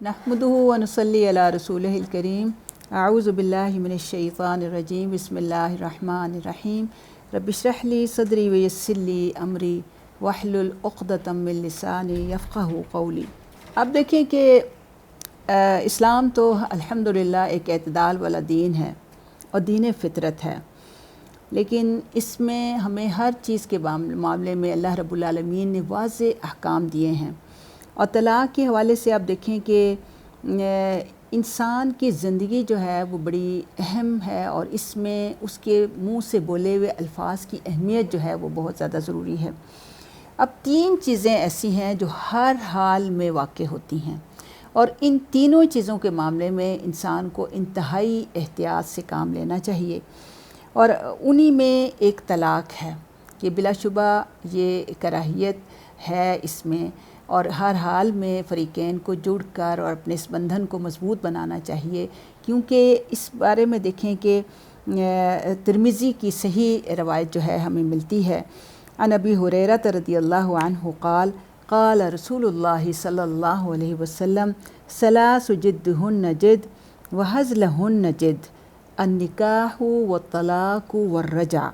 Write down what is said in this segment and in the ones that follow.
नहमदुहु व नुसल्ली अला रसूलिहिल करीम। अऊज़ु बिल्लाहि मिनश शैतानिर रजीम। बिस्मिल्लाहिर रहमानिर रहीम। रब्बि इश्रह ली सदरी व यस्सिर ली अमरी वहलुल उक़दतम मिन लिसानी यफ़क़हू क़ौली। अब देखिए कि इस्लाम तो अल्हम्दुलिल्लाह एक एतदाल वाला दीन है और दीन फ़ितरत है, लेकिन इसमें हमें हर चीज़ के मामले में अल्लाह रब्बुल आलमीन ने वाज़े अहकाम दिए हैं। और तलाक़ के हवाले से आप देखें कि इंसान की ज़िंदगी जो है वो बड़ी अहम है और इसमें उसके मुंह से बोले हुए अल्फाज की अहमियत जो है वो बहुत ज़्यादा ज़रूरी है। अब तीन चीज़ें ऐसी हैं जो हर हाल में वाक़ होती हैं और इन तीनों चीज़ों के मामले में इंसान को इंतहाई एहतियात से काम लेना चाहिए। और उन्हीं में एक तलाक़ है कि बिलाशुबा ये कराहियत है इसमें, और हर हाल में फ़रीक़ैन को जुड़कर और अपने इस बंधन को मज़बूत बनाना चाहिए, क्योंकि इस बारे में देखें कि तिरमिज़ी की सही रवायत जो है हमें मिलती है। अन अबी हुरैरा रज़ियल्लाहु अन्हु क़ाल क़ाल रसूलुल्लाह सल्लल्लाहु अलैहि वसल्लम सलासु जिद्दुहुन्न जिद्द व हज़लहुन्न जिद्द अन्निकाहु व तलाक़ु व रजा।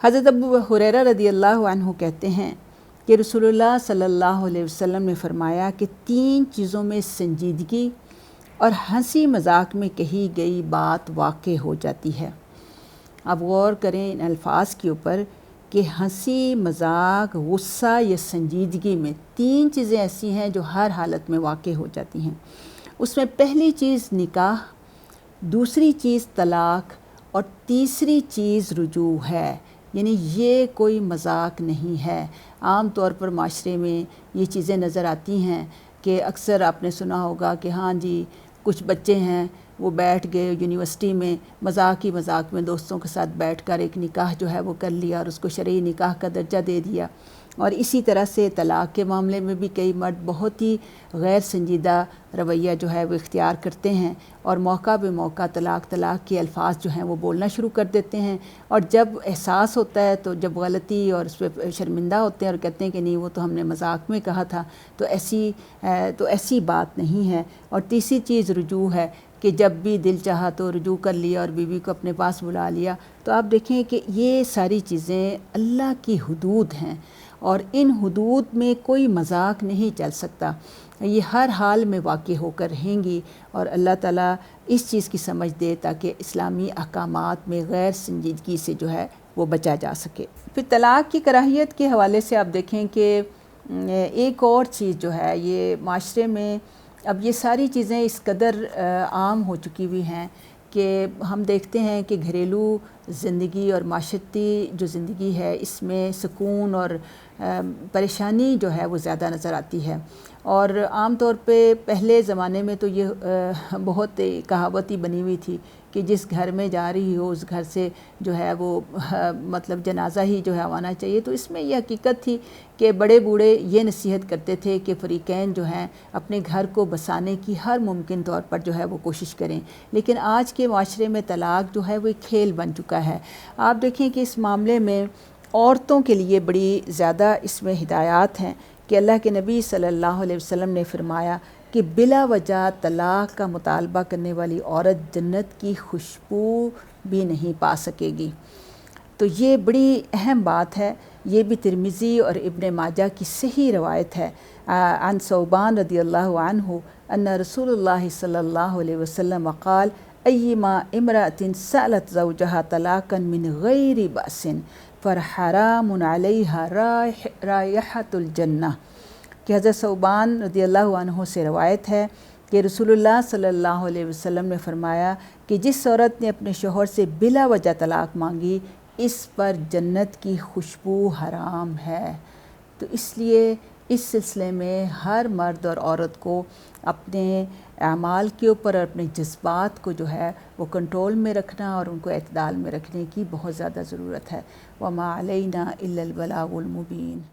हज़रत अबू हुरैरा रज़ियल्लाहु अन्हु कहते हैं कि रसूलुल्लाह सल्लल्लाहु अलैहि वसल्लम ने फरमाया कि तीन चीज़ों में संजीदगी और हंसी मजाक में कही गई बात वाक़ हो जाती है। अब गौर करें इन अल्फाज के ऊपर कि हंसी मजाक, गुस्सा या संजीदगी में तीन चीज़ें ऐसी हैं जो हर हालत में वाक़ हो जाती हैं। उसमें पहली चीज़ निकाह, दूसरी चीज़ तलाक़ और तीसरी चीज़ रुजू है। यानी ये कोई मजाक नहीं है। आम तौर पर माशरे में ये चीज़ें नज़र आती हैं कि अक्सर आपने सुना होगा कि हाँ जी, कुछ बच्चे हैं वो बैठ गए यूनिवर्सिटी में मजाक में दोस्तों के साथ बैठकर एक निकाह जो है वो कर लिया और उसको शरई निकाह का दर्जा दे दिया। और इसी तरह से तलाक़ के मामले में भी कई मर्द बहुत ही गैर संजीदा रवैया जो है वो इख्तियार करते हैं और मौका बे मौका तलाक़ के अल्फाज जो हैं वो बोलना शुरू कर देते हैं। और जब एहसास होता है तो जब गलती और उस पर शर्मिंदा होते हैं और कहते हैं कि नहीं वो तो हमने मजाक में कहा था, तो ऐसी बात नहीं है। और तीसरी चीज़ रुजू है कि जब भी दिल चाहा तो रुजू कर लिया और बीवी को अपने पास बुला लिया। तो आप देखें कि ये सारी चीज़ें अल्लाह की हुदूद हैं और इन हुदूद में कोई मजाक नहीं चल सकता। ये हर हाल में वाक़ होकर रहेंगी और अल्लाह ताला इस चीज़ की समझ दे ताकि इस्लामी अहकामात में गैर संजीदगी से जो है वो बचा जा सके। फिर तलाक़ की कराहियत के हवाले से आप देखें कि एक और चीज़ जो है ये माशरे में अब ये सारी चीज़ें इस कदर आम हो चुकी हुई हैं कि हम देखते हैं कि घरेलू ज़िंदगी और माशरती जो ज़िंदगी है इसमें सुकून और परेशानी जो है वो ज़्यादा नज़र आती है। और आम तौर पे पहले ज़माने में तो ये बहुत कहावत ही बनी हुई थी कि जिस घर में जा रही हो उस घर से जो है वो मतलब जनाजा ही जो है आना चाहिए। तो इसमें यह हकीकत थी कि बड़े बूढ़े ये नसीहत करते थे कि फ़रीक़ैन जो हैं अपने घर को बसाने की हर मुमकिन तौर पर जो है वो कोशिश करें। लेकिन आज के माशरे में तलाक़ जो है वो एक खेल बन चुका है। आप देखें कि इस मामले में औरतों के लिए बड़ी ज़्यादा इसमें हिदायत हैं कि अल्लाह के नबी सल्लल्लाहु अलैहि वसल्लम ने फरमाया कि बिला वजह तलाक़ का मुतालबा करने वाली औरत जन्नत की खुशबू भी नहीं पा सकेगी। तो ये बड़ी अहम बात है। ये भी तिरमिज़ी और इब्न माजा की सही रवायत है। अन सौबान रज़ियल्लाहु अन्हु अन्ना रसूलुल्लाह सल्लल्लाहु अलैहि वसल्लम क़ाल अय्युमा इम्रअतिन सअलत ज़ौजहा तलाक़न मिन गैरि बअसिन फ़हरामुन अलैहा रायहतुल जन्नह। कि हज़रत सौबान रज़ियल्लाहु अन्हु से रवायत है कि रसूलुल्लाह सल्लल्लाहु अलैहि वसल्लम ने फरमाया कि जिस औरत ने अपने शौहर से बिला वजह तलाक़ मांगी इस पर जन्नत की खुशबू हराम है। तो इसलिए इस सिलसिले में हर मर्द और औरत को अपने अमाल के ऊपर और अपने जज्बात को जो है वो कंट्रोल में रखना और उनको एतदाल में रखने की बहुत ज़्यादा ज़रूरत है। वमा अलैना इल्लल बलागुल मुबीन।